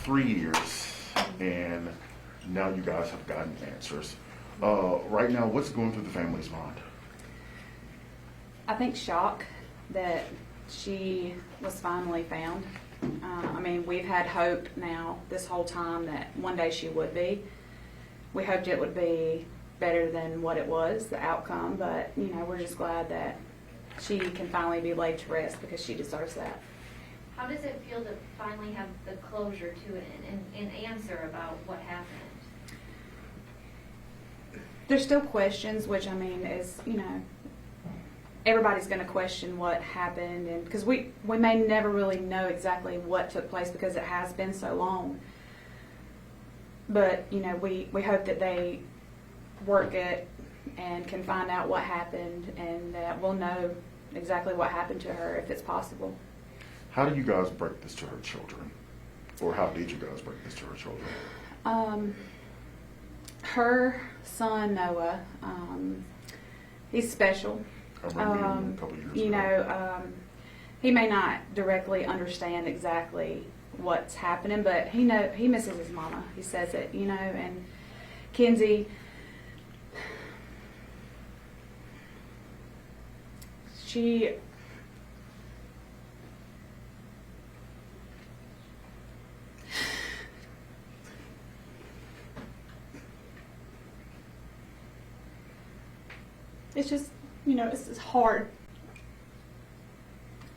3 years, and now you guys have gotten answers. Right now, what's going through the family's mind? I think shock that she was finally found. I mean, we've had hope now this whole time that one day she would be. We hoped it would be better than what it was, the outcome, but, you know, we're just glad that she can finally be laid to rest because she deserves that. How does it feel to finally have the closure to it and answer about what happened? There's still questions, which, I mean, is, you know, everybody's going to question what happened, and because we may never really know exactly what took place because it has been so long. But, you know, we hope that they work it and can find out what happened, and that we'll know exactly what happened to her if it's possible. How do you guys break this to her children? Or how did you guys break this to her children? Her son, Noah, he's special. I remember him a couple years You ago. know, he may not directly understand exactly what's happening, but he misses his mama. He says it, you know, and Kenzie, it's just, you know, it's hard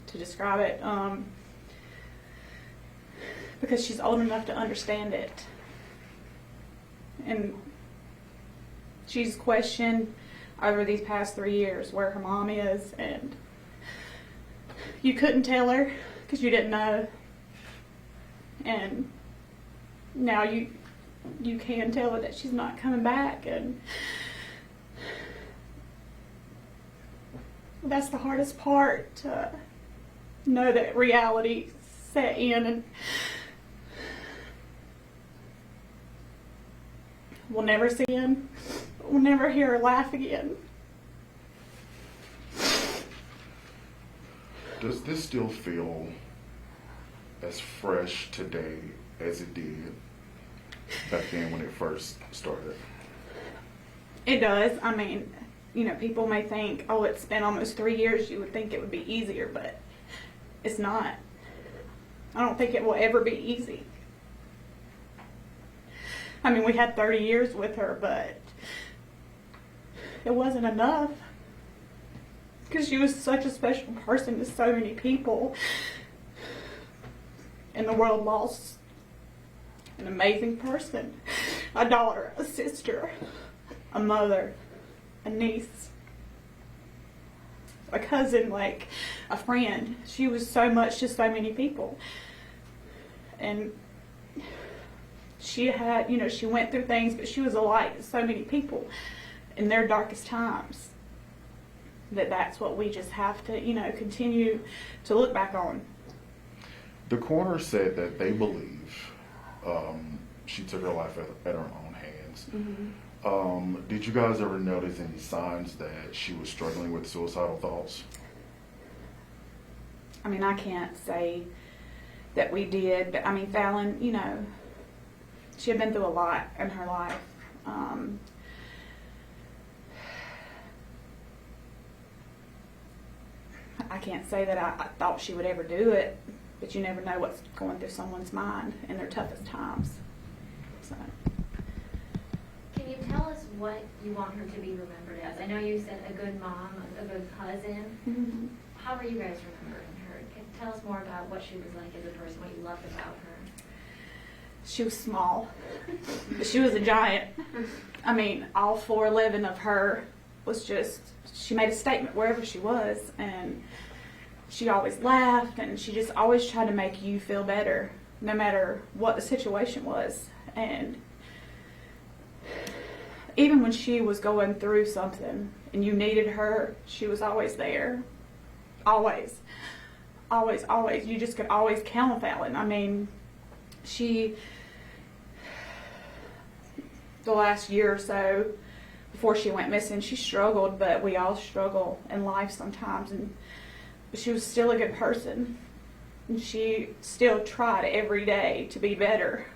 to describe it because she's old enough to understand it. And she's questioned over these past 3 years where her mom is, and you couldn't tell her because you didn't know. And now you can tell her that she's not coming back, and that's the hardest part, to know that reality set in, and we'll never see him. We'll never hear her laugh again. Does this still feel as fresh today as it did back then when it first started? It does. I mean, you know, people may think, oh, it's been almost 3 years, you would think it would be easier, but it's not. I don't think it will ever be easy. I mean, we had 30 years with her, but it wasn't enough because she was such a special person to so many people, and the world lost an amazing person, a daughter, a sister, a mother, a niece, a cousin, like a friend. She was so much to so many people. And she had, you know, she went through things, but she was a light to so many people in their darkest times. That's what we just have to, you know, continue to look back on. The coroner said that they believe she took her life at her own hands. Mm-hmm. Did you guys ever notice any signs that she was struggling with suicidal thoughts? I mean, I can't say that we did, but I mean, Falon, you know, she had been through a lot in her life. I can't say that I thought she would ever do it, but you never know what's going through someone's mind in their toughest times. So. Can you tell us what you want her to be remembered as? I know you said a good mom, a good cousin. Mm-hmm. How are you guys remembering her? Tell us more about what she was like as a person, what you loved about her. She was small, but she was a giant. I mean, all 4'11" of her was just, she made a statement wherever she was, and she always laughed, and she just always tried to make you feel better, no matter what the situation was. And even when she was going through something and you needed her, she was always there. Always. Always, always. You just could always count on Falon. I mean, the last year or so before she went missing, she struggled, but we all struggle in life sometimes, but she was still a good person. And she still tried every day to be better.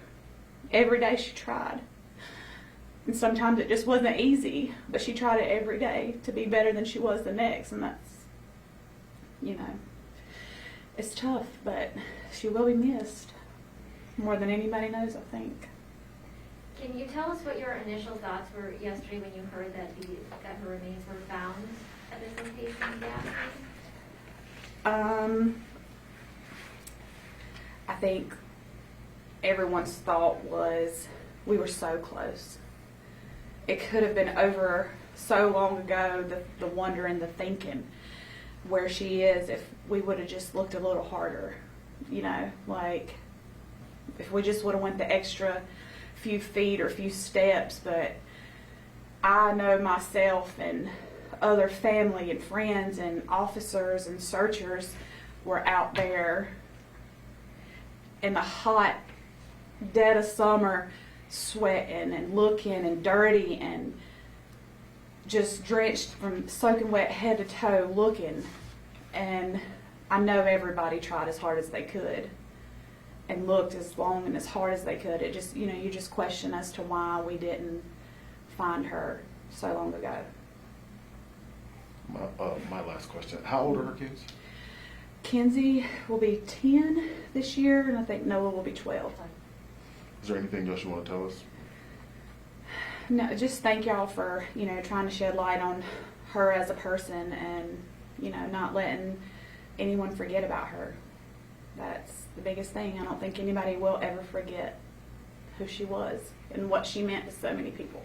Every day she tried. And sometimes it just wasn't easy, but she tried it every day to be better than she was the next. And that's, you know, it's tough, but she will be missed more than anybody knows, I think. Can you tell us what your initial thoughts were yesterday when you heard that her remains were found at this location gas station? I think everyone's thought was we were so close. It could have been over so long ago, the wonder and the thinking where she is, if we would have just looked a little harder, you know, like if we just would have went the extra few feet or few steps. But I know myself and other family and friends and officers and searchers were out there in the hot dead of summer, sweating and looking and dirty and just drenched from soaking wet head to toe looking. And I know everybody tried as hard as they could and looked as long and as hard as they could. It just, you know, you just question as to why we didn't find her so long ago. My last question. How old are her kids? Kenzie will be 10 this year, and I think Noah will be 12. Is there anything else you want to tell us? No, just thank y'all for, you know, trying to shed light on her as a person and, you know, not letting anyone forget about her. That's the biggest thing. I don't think anybody will ever forget who she was and what she meant to so many people.